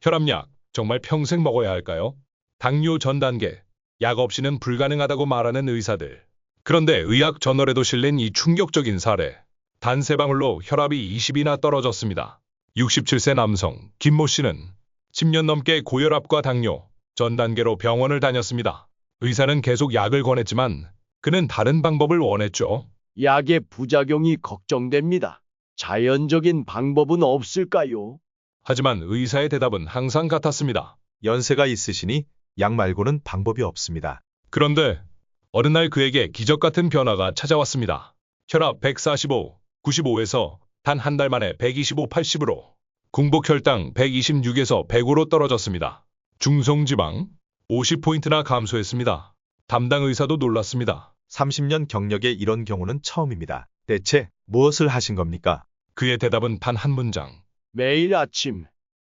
혈압약, 정말 평생 먹어야 할까요? 당뇨 전 단계, 약 없이는 불가능하다고 말하는 의사들. 그런데 의학 저널에도 실린 이 충격적인 사례. 단 3방울로 혈압이 20이나 떨어졌습니다. 67세 남성 김모 씨는 10년 넘게 고혈압과 당뇨 전 단계로 병원을 다녔습니다. 의사는 계속 약을 권했지만 그는 다른 방법을 원했죠. 약의 부작용이 걱정됩니다. 자연적인 방법은 없을까요? 하지만 의사의 대답은 항상 같았습니다. 연세가 있으시니 약 말고는 방법이 없습니다. 그런데 어느 날 그에게 기적 같은 변화가 찾아왔습니다. 혈압 145, 95에서 단 한 달 만에 125, 80으로, 공복혈당 126에서 105로 떨어졌습니다. 중성지방 50포인트나 감소했습니다. 담당 의사도 놀랐습니다. 30년 경력에 이런 경우는 처음입니다. 대체 무엇을 하신 겁니까? 그의 대답은 단 한 문장. 매일 아침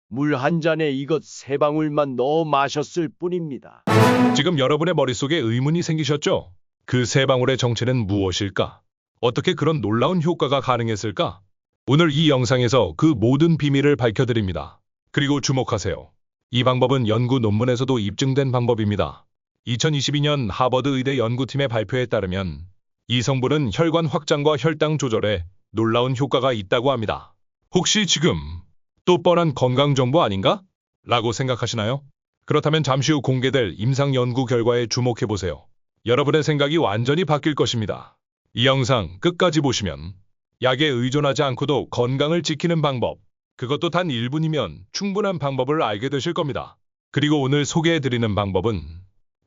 물 한 잔에 이것 3방울만 넣어 마셨을 뿐입니다. 지금 여러분의 머릿속에 의문이 생기셨죠? 그 3방울의 정체는 무엇일까? 어떻게 그런 놀라운 효과가 가능했을까? 오늘 이 영상에서 그 모든 비밀을 밝혀드립니다. 그리고 주목하세요. 이 방법은 연구 논문에서도 입증된 방법입니다. 2022년 하버드 의대 연구팀의 발표에 따르면 이 성분은 혈관 확장과 혈당 조절에 놀라운 효과가 있다고 합니다. 혹시 지금 또 뻔한 건강정보 아닌가? 라고 생각하시나요? 그렇다면 잠시 후 공개될 임상 연구 결과에 주목해보세요. 여러분의 생각이 완전히 바뀔 것입니다. 이 영상 끝까지 보시면 약에 의존하지 않고도 건강을 지키는 방법, 그것도 단 1분이면 충분한 방법을 알게 되실 겁니다. 그리고 오늘 소개해드리는 방법은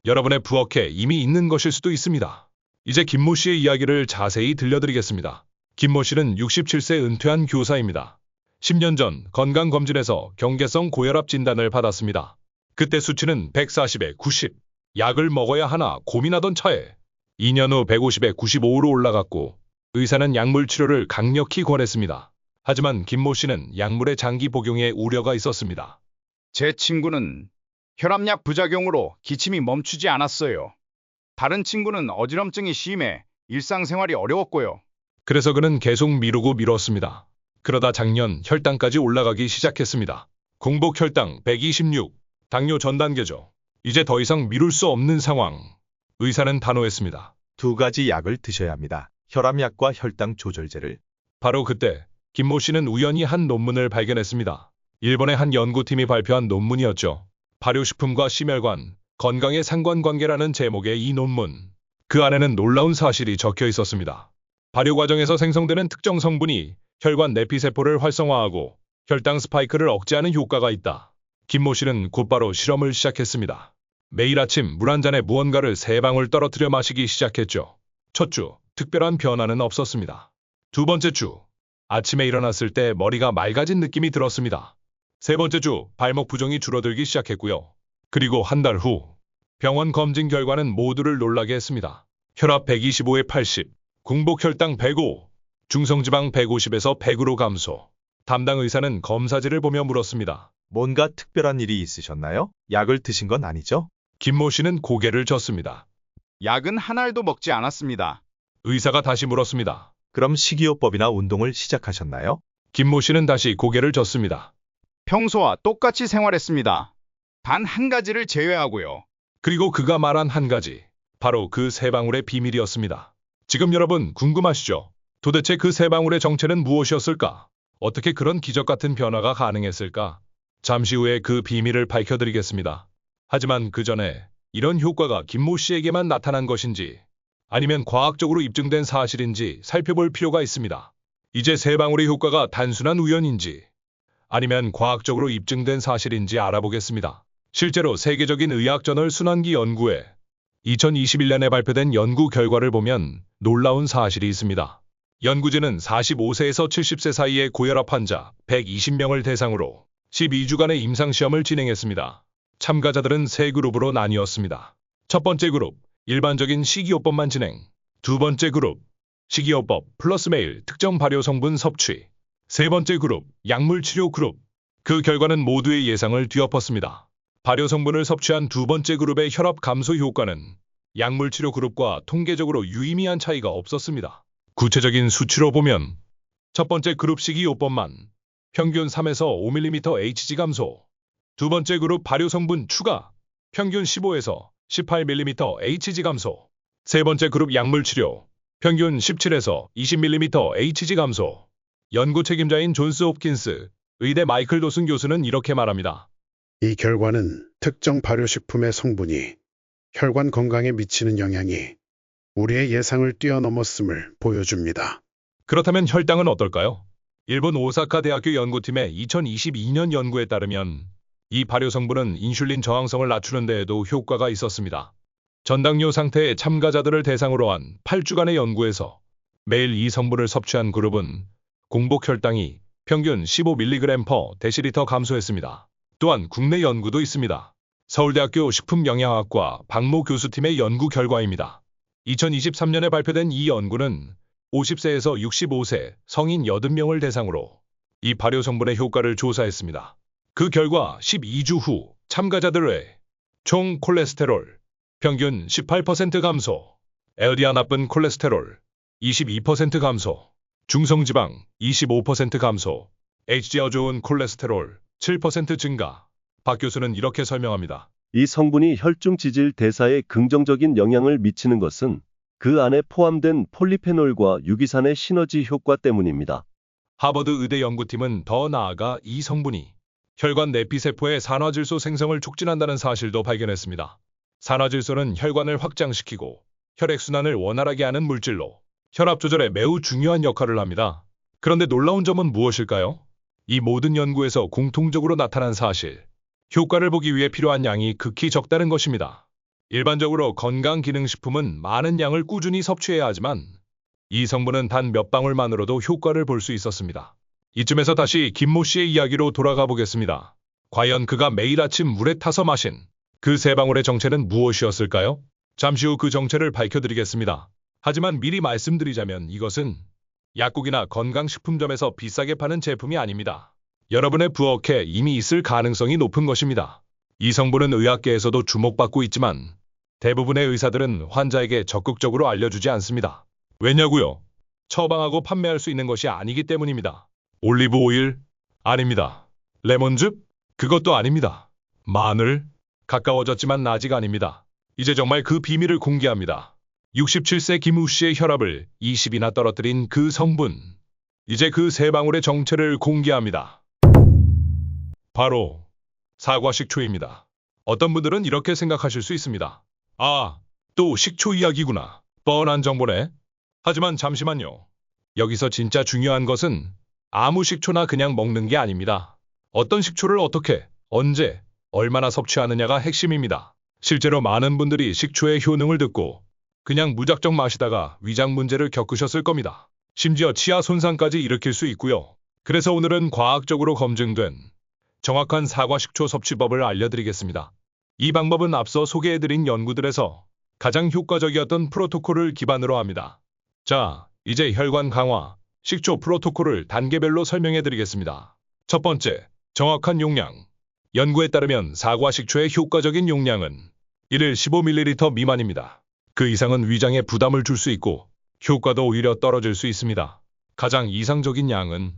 여러분의 부엌에 이미 있는 것일 수도 있습니다. 이제 김모 씨의 이야기를 자세히 들려드리겠습니다. 김모 씨는 67세 은퇴한 교사입니다. 10년 전 건강검진에서 경계성 고혈압 진단을 받았습니다. 그때 수치는 140에 90, 약을 먹어야 하나 고민하던 차에 2년 후 150에 95로 올라갔고 의사는 약물 치료를 강력히 권했습니다. 하지만 김모 씨는 약물의 장기 복용에 우려가 있었습니다. 제 친구는 혈압약 부작용으로 기침이 멈추지 않았어요. 다른 친구는 어지럼증이 심해 일상생활이 어려웠고요. 그래서 그는 계속 미루고 미뤘습니다. 그러다 작년 혈당까지 올라가기 시작했습니다. 공복 혈당 126, 당뇨 전 단계죠. 이제 더 이상 미룰 수 없는 상황. 의사는 단호했습니다. 2가지 약을 드셔야 합니다. 혈압약과 혈당 조절제를. 바로 그때 김모 씨는 우연히 한 논문을 발견했습니다. 일본의 한 연구팀이 발표한 논문이었죠. 발효식품과 심혈관, 건강의 상관관계라는 제목의 이 논문. 그 안에는 놀라운 사실이 적혀 있었습니다. 발효 과정에서 생성되는 특정 성분이 혈관 내피세포를 활성화하고 혈당 스파이크를 억제하는 효과가 있다. 김모 씨는 곧바로 실험을 시작했습니다. 매일 아침 물 한 잔에 무언가를 3방울 떨어뜨려 마시기 시작했죠. 첫 주, 특별한 변화는 없었습니다. 두 번째 주, 아침에 일어났을 때 머리가 맑아진 느낌이 들었습니다. 세 번째 주, 발목 부종이 줄어들기 시작했고요. 그리고 한 달 후, 병원 검진 결과는 모두를 놀라게 했습니다. 혈압 125에 80, 공복 혈당 105, 중성지방 150에서 100으로 감소. 담당 의사는 검사지를 보며 물었습니다. 뭔가 특별한 일이 있으셨나요? 약을 드신 건 아니죠? 김모 씨는 고개를 젓습니다. 약은 한 알도 먹지 않았습니다. 의사가 다시 물었습니다. 그럼 식이요법이나 운동을 시작하셨나요? 김모 씨는 다시 고개를 젓습니다. 평소와 똑같이 생활했습니다. 단 한 가지를 제외하고요. 그리고 그가 말한 한 가지, 바로 그 3방울의 비밀이었습니다. 지금 여러분 궁금하시죠? 도대체 그 3방울의 정체는 무엇이었을까? 어떻게 그런 기적 같은 변화가 가능했을까? 잠시 후에 그 비밀을 밝혀드리겠습니다. 하지만 그 전에 이런 효과가 김모 씨에게만 나타난 것인지 아니면 과학적으로 입증된 사실인지 살펴볼 필요가 있습니다. 이제 3방울의 효과가 단순한 우연인지 아니면 과학적으로 입증된 사실인지 알아보겠습니다. 실제로 세계적인 의학저널 순환기 연구에 2021년에 발표된 연구 결과를 보면 놀라운 사실이 있습니다. 연구진은 45세에서 70세 사이의 고혈압 환자 120명을 대상으로 12주간의 임상시험을 진행했습니다. 참가자들은 3그룹으로 나뉘었습니다. 첫 번째 그룹, 일반적인 식이요법만 진행. 두 번째 그룹, 식이요법 플러스 매일 특정 발효 성분 섭취. 세 번째 그룹, 약물 치료 그룹. 그 결과는 모두의 예상을 뒤엎었습니다. 발효 성분을 섭취한 두 번째 그룹의 혈압 감소 효과는 약물 치료 그룹과 통계적으로 유의미한 차이가 없었습니다. 구체적인 수치로 보면 첫 번째 그룹 식이요법만 평균 3에서 5mm HG 감소, 두 번째 그룹 발효 성분 추가, 평균 15에서 18mm HG 감소. 세 번째 그룹 약물 치료, 평균 17에서 20mm HG 감소. 연구 책임자인 존스 홉킨스 의대 마이클 도슨 교수는 이렇게 말합니다. 이 결과는 특정 발효식품의 성분이 혈관 건강에 미치는 영향이 우리의 예상을 뛰어넘었음을 보여줍니다. 그렇다면 혈당은 어떨까요? 일본 오사카 대학교 연구팀의 2022년 연구에 따르면 이 발효 성분은 인슐린 저항성을 낮추는 데에도 효과가 있었습니다. 전당뇨 상태의 참가자들을 대상으로 한 8주간의 연구에서 매일 이 성분을 섭취한 그룹은 공복 혈당이 평균 15mg/dL 감소했습니다. 또한 국내 연구도 있습니다. 서울대학교 식품영양학과 박모 교수팀의 연구 결과입니다. 2023년에 발표된 이 연구는 50세에서 65세 성인 80명을 대상으로 이 발효 성분의 효과를 조사했습니다. 그 결과 12주 후 참가자들의 총 콜레스테롤 평균 18% 감소, LDL 나쁜 콜레스테롤 22% 감소, 중성지방 25% 감소, HDL 좋은 콜레스테롤 7% 증가. 박 교수는 이렇게 설명합니다. 이 성분이 혈중 지질 대사에 긍정적인 영향을 미치는 것은 그 안에 포함된 폴리페놀과 유기산의 시너지 효과 때문입니다. 하버드 의대 연구팀은 더 나아가 이 성분이 혈관 내피세포의 산화질소 생성을 촉진한다는 사실도 발견했습니다. 산화질소는 혈관을 확장시키고 혈액순환을 원활하게 하는 물질로 혈압 조절에 매우 중요한 역할을 합니다. 그런데 놀라운 점은 무엇일까요? 이 모든 연구에서 공통적으로 나타난 사실, 효과를 보기 위해 필요한 양이 극히 적다는 것입니다. 일반적으로 건강기능식품은 많은 양을 꾸준히 섭취해야 하지만 이 성분은 단 몇 방울만으로도 효과를 볼 수 있었습니다. 이쯤에서 다시 김모 씨의 이야기로 돌아가 보겠습니다. 과연 그가 매일 아침 물에 타서 마신 그 세 방울의 정체는 무엇이었을까요? 잠시 후 그 정체를 밝혀드리겠습니다. 하지만 미리 말씀드리자면 이것은 약국이나 건강식품점에서 비싸게 파는 제품이 아닙니다. 여러분의 부엌에 이미 있을 가능성이 높은 것입니다. 이 성분은 의학계에서도 주목받고 있지만 대부분의 의사들은 환자에게 적극적으로 알려주지 않습니다. 왜냐고요? 처방하고 판매할 수 있는 것이 아니기 때문입니다. 올리브 오일? 아닙니다. 레몬즙? 그것도 아닙니다. 마늘? 가까워졌지만 아직 아닙니다. 이제 정말 그 비밀을 공개합니다. 67세 김우 씨의 혈압을 20이나 떨어뜨린 그 성분. 이제 그 세 방울의 정체를 공개합니다. 바로 사과 식초입니다. 어떤 분들은 이렇게 생각하실 수 있습니다. 아, 또 식초 이야기구나. 뻔한 정보네. 하지만 잠시만요. 여기서 진짜 중요한 것은 아무 식초나 그냥 먹는 게 아닙니다. 어떤 식초를 어떻게, 언제, 얼마나 섭취하느냐가 핵심입니다. 실제로 많은 분들이 식초의 효능을 듣고 그냥 무작정 마시다가 위장 문제를 겪으셨을 겁니다. 심지어 치아 손상까지 일으킬 수 있고요. 그래서 오늘은 과학적으로 검증된 정확한 사과 식초 섭취법을 알려드리겠습니다. 이 방법은 앞서 소개해드린 연구들에서 가장 효과적이었던 프로토콜을 기반으로 합니다. 자, 이제 혈관 강화, 식초 프로토콜을 단계별로 설명해드리겠습니다. 첫 번째, 정확한 용량. 연구에 따르면 사과 식초의 효과적인 용량은 1일 15ml 미만입니다. 그 이상은 위장에 부담을 줄 수 있고 효과도 오히려 떨어질 수 있습니다. 가장 이상적인 양은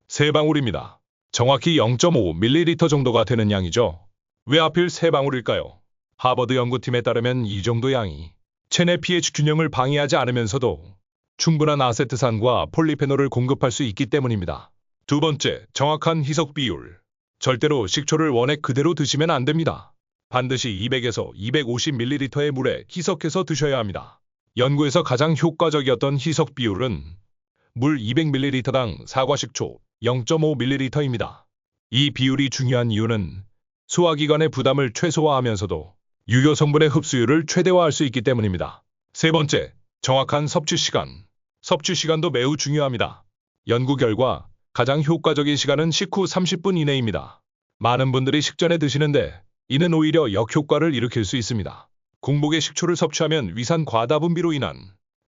3방울입니다. 정확히 0.5ml 정도가 되는 양이죠. 왜 하필 3방울일까요? 하버드 연구팀에 따르면 이 정도 양이 체내 pH 균형을 방해하지 않으면서도 충분한 아세트산과 폴리페놀을 공급할 수 있기 때문입니다. 두 번째, 정확한 희석 비율. 절대로 식초를 원액 그대로 드시면 안 됩니다. 반드시 200에서 250ml의 물에 희석해서 드셔야 합니다. 연구에서 가장 효과적이었던 희석 비율은 물 200ml당 사과 식초 0.5ml입니다. 이 비율이 중요한 이유는 소화기관의 부담을 최소화하면서도 유효 성분의 흡수율을 최대화할 수 있기 때문입니다. 세 번째, 정확한 섭취 시간. 섭취 시간도 매우 중요합니다. 연구 결과 가장 효과적인 시간은 식후 30분 이내입니다. 많은 분들이 식전에 드시는데 이는 오히려 역효과를 일으킬 수 있습니다. 공복에 식초를 섭취하면 위산 과다 분비로 인한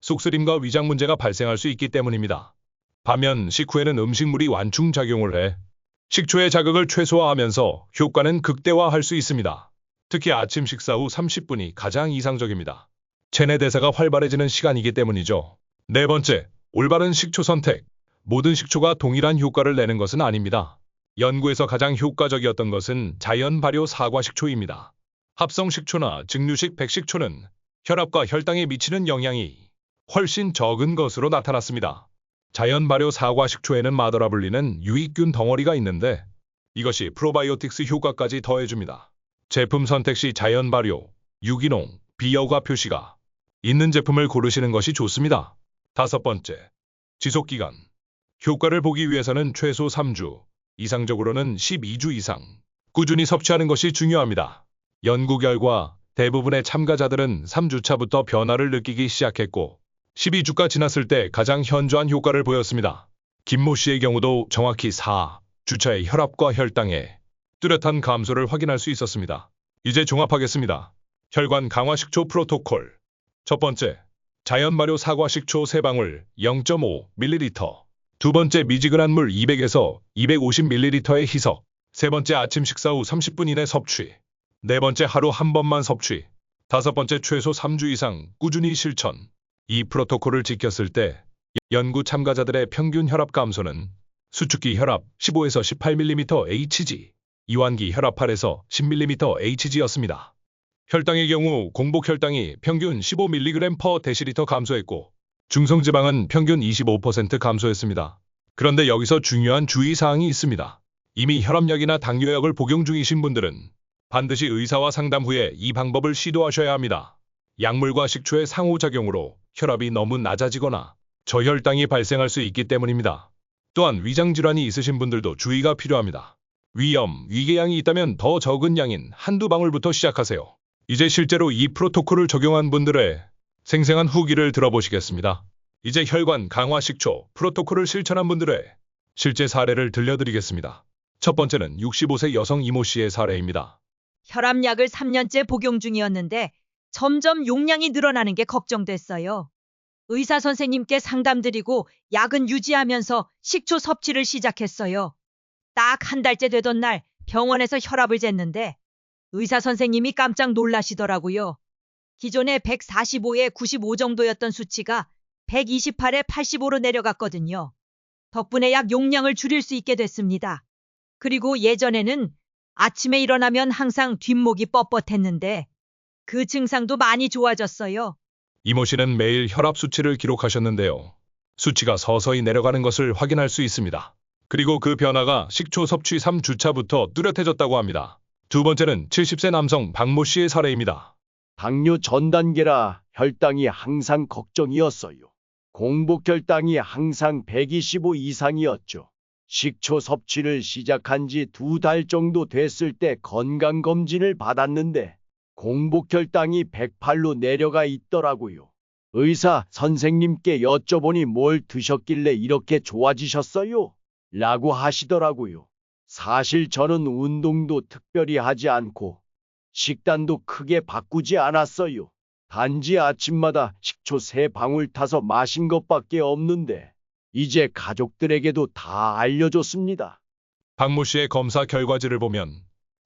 속쓰림과 위장 문제가 발생할 수 있기 때문입니다. 반면 식후에는 음식물이 완충작용을 해 식초의 자극을 최소화하면서 효과는 극대화할 수 있습니다. 특히 아침 식사 후 30분이 가장 이상적입니다. 체내 대사가 활발해지는 시간이기 때문이죠. 네 번째, 올바른 식초 선택. 모든 식초가 동일한 효과를 내는 것은 아닙니다. 연구에서 가장 효과적이었던 것은 자연 발효 사과 식초입니다. 합성 식초나 증류식 백식초는 혈압과 혈당에 미치는 영향이 훨씬 적은 것으로 나타났습니다. 자연 발효 사과 식초에는 마더라 불리는 유익균 덩어리가 있는데 이것이 프로바이오틱스 효과까지 더해줍니다. 제품 선택 시 자연 발효, 유기농, 비허가 표시가 있는 제품을 고르시는 것이 좋습니다. 다섯 번째, 지속기간. 효과를 보기 위해서는 최소 3주, 이상적으로는 12주 이상 꾸준히 섭취하는 것이 중요합니다. 연구 결과 대부분의 참가자들은 3주차부터 변화를 느끼기 시작했고 12주가 지났을 때 가장 현저한 효과를 보였습니다. 김모 씨의 경우도 정확히 4주차의 혈압과 혈당의 뚜렷한 감소를 확인할 수 있었습니다. 이제 종합하겠습니다. 혈관 강화 식초 프로토콜. 첫 번째, 자연 발효 사과 식초 3방울 0.5ml. 두 번째, 미지근한 물 200에서 250ml의 희석. 세 번째, 아침 식사 후 30분 이내 섭취. 네 번째, 하루 한 번만 섭취. 다섯 번째, 최소 3주 이상 꾸준히 실천. 이 프로토콜을 지켰을 때 연구 참가자들의 평균 혈압 감소는 수축기 혈압 15에서 18mm Hg, 이완기 혈압 8에서 10mm Hg였습니다. 혈당의 경우 공복 혈당이 평균 15mg/dL 감소했고 중성지방은 평균 25% 감소했습니다. 그런데 여기서 중요한 주의사항이 있습니다. 이미 혈압약이나 당뇨약을 복용 중이신 분들은 반드시 의사와 상담 후에 이 방법을 시도하셔야 합니다. 약물과 식초의 상호작용으로 혈압이 너무 낮아지거나 저혈당이 발생할 수 있기 때문입니다. 또한 위장질환이 있으신 분들도 주의가 필요합니다. 위염, 위궤양이 있다면 더 적은 양인 한두 방울부터 시작하세요. 이제 실제로 이 프로토콜을 적용한 분들의 생생한 후기를 들어보시겠습니다. 이제 혈관 강화 식초 프로토콜을 실천한 분들의 실제 사례를 들려드리겠습니다. 첫 번째는 65세 여성 이모 씨의 사례입니다. 혈압약을 3년째 복용 중이었는데 점점 용량이 늘어나는 게 걱정됐어요. 의사 선생님께 상담드리고 약은 유지하면서 식초 섭취를 시작했어요. 딱 한 달째 되던 날 병원에서 혈압을 쟀는데 의사 선생님이 깜짝 놀라시더라고요. 기존에 145에 95 정도였던 수치가 128에 85로 내려갔거든요. 덕분에 약 용량을 줄일 수 있게 됐습니다. 그리고 예전에는 아침에 일어나면 항상 뒷목이 뻣뻣했는데 그 증상도 많이 좋아졌어요. 이모 씨는 매일 혈압 수치를 기록하셨는데요. 수치가 서서히 내려가는 것을 확인할 수 있습니다. 그리고 그 변화가 식초 섭취 3주차부터 뚜렷해졌다고 합니다. 두 번째는 70세 남성 박모 씨의 사례입니다. 당뇨 전 단계라 혈당이 항상 걱정이었어요. 공복 혈당이 항상 125 이상이었죠. 식초 섭취를 시작한 지 2달 정도 됐을 때 건강검진을 받았는데 공복 혈당이 108로 내려가 있더라고요. 의사 선생님께 여쭤보니 뭘 드셨길래 이렇게 좋아지셨어요? 라고 하시더라고요. 사실 저는 운동도 특별히 하지 않고 식단도 크게 바꾸지 않았어요. 단지 아침마다 식초 3방울 타서 마신 것밖에 없는데 이제 가족들에게도 다 알려줬습니다. 박모 씨의 검사 결과지를 보면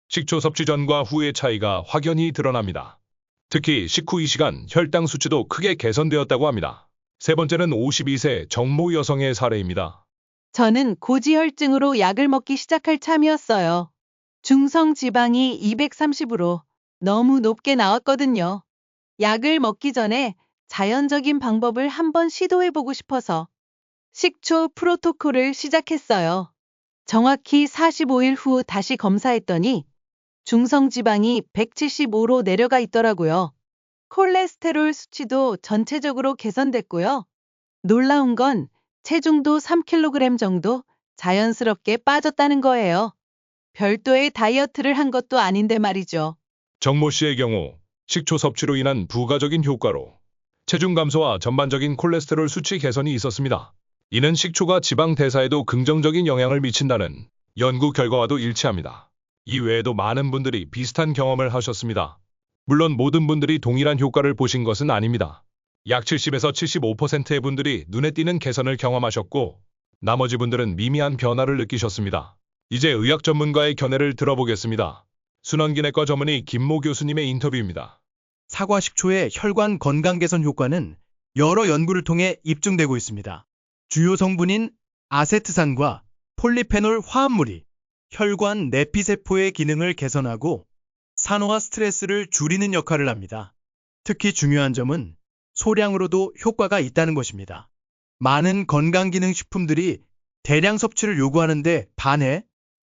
식초 섭취 전과 후의 차이가 확연히 드러납니다. 특히 식후 2시간 혈당 수치도 크게 개선되었다고 합니다. 세 번째는 52세 정모 여성의 사례입니다. 저는 고지혈증으로 약을 먹기 시작할 참이었어요. 중성 지방이 230으로 너무 높게 나왔거든요. 약을 먹기 전에 자연적인 방법을 한번 시도해보고 싶어서 식초 프로토콜을 시작했어요. 정확히 45일 후 다시 검사했더니 중성 지방이 175로 내려가 있더라고요. 콜레스테롤 수치도 전체적으로 개선됐고요. 놀라운 건 체중도 3kg 정도 자연스럽게 빠졌다는 거예요. 별도의 다이어트를 한 것도 아닌데 말이죠. 정모 씨의 경우 식초 섭취로 인한 부가적인 효과로 체중 감소와 전반적인 콜레스테롤 수치 개선이 있었습니다. 이는 식초가 지방 대사에도 긍정적인 영향을 미친다는 연구 결과와도 일치합니다. 이 외에도 많은 분들이 비슷한 경험을 하셨습니다. 물론 모든 분들이 동일한 효과를 보신 것은 아닙니다. 약 70에서 75%의 분들이 눈에 띄는 개선을 경험하셨고 나머지 분들은 미미한 변화를 느끼셨습니다. 이제 의학 전문가의 견해를 들어보겠습니다. 순환기내과 전문의 김모 교수님의 인터뷰입니다. 사과 식초의 혈관 건강 개선 효과는 여러 연구를 통해 입증되고 있습니다. 주요 성분인 아세트산과 폴리페놀 화합물이 혈관 내피세포의 기능을 개선하고 산화와 스트레스를 줄이는 역할을 합니다. 특히 중요한 점은 소량으로도 효과가 있다는 것입니다. 많은 건강기능식품들이 대량 섭취를 요구하는데 반해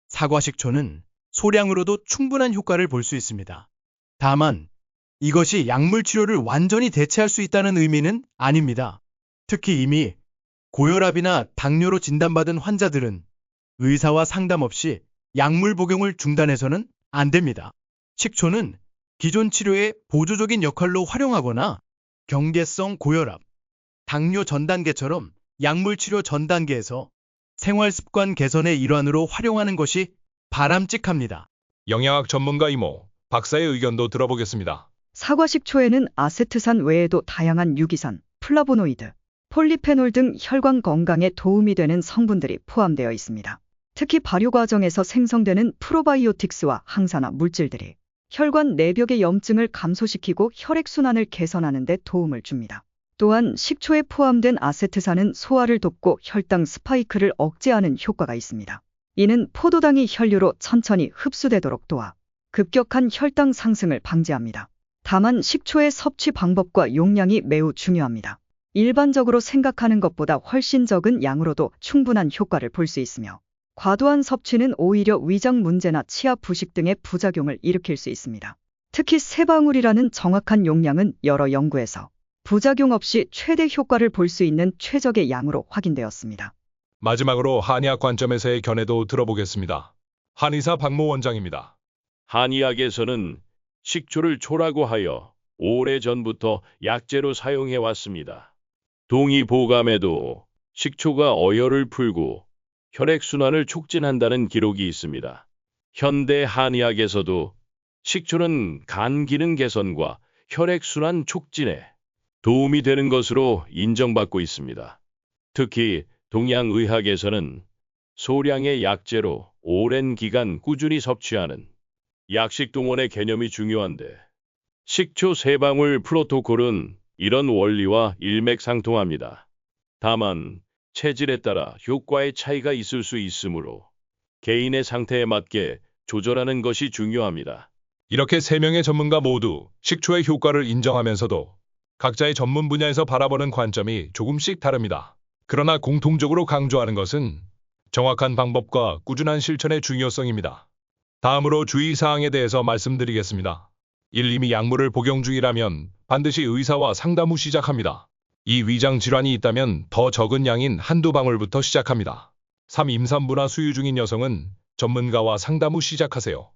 사과식초는 소량으로도 충분한 효과를 볼 수 있습니다. 다만 이것이 약물 치료를 완전히 대체할 수 있다는 의미는 아닙니다. 특히 이미 고혈압이나 당뇨로 진단받은 환자들은 의사와 상담 없이 약물 복용을 중단해서는 안 됩니다. 식초는 기존 치료의 보조적인 역할로 활용하거나 경계성 고혈압, 당뇨 전 단계처럼 약물 치료 전 단계에서 생활 습관 개선의 일환으로 활용하는 것이 바람직합니다. 영양학 전문가 이모, 박사의 의견도 들어보겠습니다. 사과식초에는 아세트산 외에도 다양한 유기산, 플라보노이드, 폴리페놀 등 혈관 건강에 도움이 되는 성분들이 포함되어 있습니다. 특히 발효 과정에서 생성되는 프로바이오틱스와 항산화 물질들이 혈관 내벽의 염증을 감소시키고 혈액순환을 개선하는 데 도움을 줍니다. 또한 식초에 포함된 아세트산은 소화를 돕고 혈당 스파이크를 억제하는 효과가 있습니다. 이는 포도당이 혈류로 천천히 흡수되도록 도와 급격한 혈당 상승을 방지합니다. 다만 식초의 섭취 방법과 용량이 매우 중요합니다. 일반적으로 생각하는 것보다 훨씬 적은 양으로도 충분한 효과를 볼 수 있으며 과도한 섭취는 오히려 위장 문제나 치아 부식 등의 부작용을 일으킬 수 있습니다. 특히 3방울이라는 정확한 용량은 여러 연구에서 부작용 없이 최대 효과를 볼 수 있는 최적의 양으로 확인되었습니다. 마지막으로 한의학 관점에서의 견해도 들어보겠습니다. 한의사 박모 원장입니다. 한의학에서는 식초를 초라고 하여 오래전부터 약재로 사용해 왔습니다. 동의보감에도 식초가 어혈을 풀고 혈액순환을 촉진한다는 기록이 있습니다. 현대 한의학에서도 식초는 간 기능 개선과 혈액순환 촉진에 도움이 되는 것으로 인정받고 있습니다. 특히 동양의학에서는 소량의 약재로 오랜 기간 꾸준히 섭취하는 약식동원의 개념이 중요한데 식초 3방울 프로토콜은 이런 원리와 일맥상통합니다. 다만 체질에 따라 효과의 차이가 있을 수 있으므로 개인의 상태에 맞게 조절하는 것이 중요합니다. 이렇게 3명의 전문가 모두 식초의 효과를 인정하면서도 각자의 전문 분야에서 바라보는 관점이 조금씩 다릅니다. 그러나 공통적으로 강조하는 것은 정확한 방법과 꾸준한 실천의 중요성입니다. 다음으로 주의사항에 대해서 말씀드리겠습니다. 1. 이미 약물을 복용 중이라면 반드시 의사와 상담 후 시작합니다. 2. 위장 질환이 있다면 더 적은 양인 한두 방울부터 시작합니다. 3. 임산부나 수유 중인 여성은 전문가와 상담 후 시작하세요.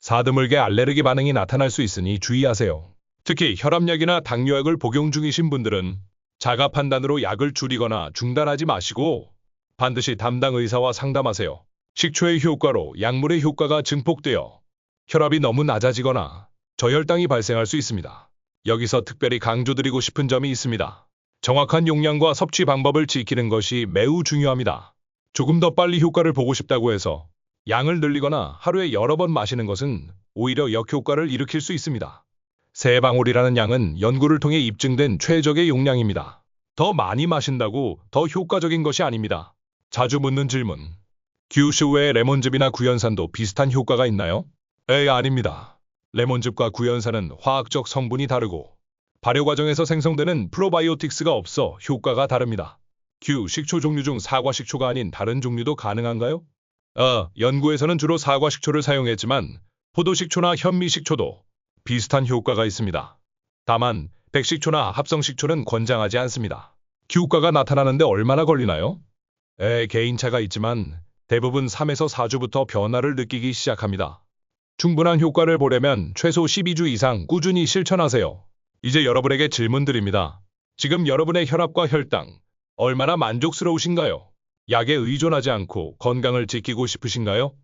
4. 드물게 알레르기 반응이 나타날 수 있으니 주의하세요. 특히 혈압약이나 당뇨약을 복용 중이신 분들은 자가 판단으로 약을 줄이거나 중단하지 마시고 반드시 담당 의사와 상담하세요. 식초의 효과로 약물의 효과가 증폭되어 혈압이 너무 낮아지거나 저혈당이 발생할 수 있습니다. 여기서 특별히 강조드리고 싶은 점이 있습니다. 정확한 용량과 섭취 방법을 지키는 것이 매우 중요합니다. 조금 더 빨리 효과를 보고 싶다고 해서 양을 늘리거나 하루에 여러 번 마시는 것은 오히려 역효과를 일으킬 수 있습니다. 3방울이라는 양은 연구를 통해 입증된 최적의 용량입니다. 더 많이 마신다고 더 효과적인 것이 아닙니다. 자주 묻는 질문. 규슈 외에 레몬즙이나 구연산도 비슷한 효과가 있나요? 아닙니다. 레몬즙과 구연산은 화학적 성분이 다르고 발효 과정에서 생성되는 프로바이오틱스가 없어 효과가 다릅니다. 식초 종류 중 사과식초가 아닌 다른 종류도 가능한가요? 연구에서는 주로 사과식초를 사용했지만 포도식초나 현미식초도 비슷한 효과가 있습니다. 다만 백식초나 합성식초는 권장하지 않습니다. 효과가 나타나는데 얼마나 걸리나요? 개인차가 있지만 대부분 3에서 4주부터 변화를 느끼기 시작합니다. 충분한 효과를 보려면 최소 12주 이상 꾸준히 실천하세요. 이제 여러분에게 질문 드립니다. 지금 여러분의 혈압과 혈당 얼마나 만족스러우신가요? 약에 의존하지 않고 건강을 지키고 싶으신가요?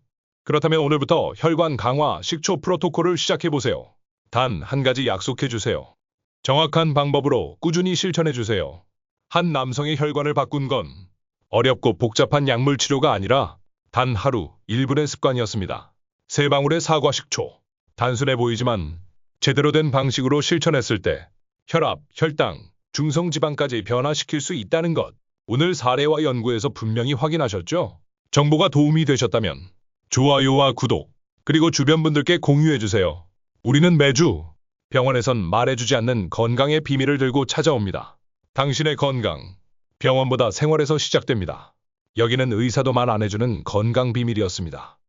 그렇다면 오늘부터 혈관 강화 식초 프로토콜을 시작해보세요. 단 한 가지 약속해주세요. 정확한 방법으로 꾸준히 실천해주세요. 한 남성의 혈관을 바꾼 건 어렵고 복잡한 약물 치료가 아니라 단 하루 1분의 습관이었습니다. 3방울의 사과식초. 단순해 보이지만 제대로 된 방식으로 실천했을 때 혈압, 혈당, 중성지방까지 변화시킬 수 있다는 것. 오늘 사례와 연구에서 분명히 확인하셨죠? 정보가 도움이 되셨다면 좋아요와 구독, 그리고 주변 분들께 공유해주세요. 우리는 매주 병원에선 말해주지 않는 건강의 비밀을 들고 찾아옵니다. 당신의 건강, 병원보다 생활에서 시작됩니다. 여기는 의사도 말 안 해주는 건강 비밀이었습니다.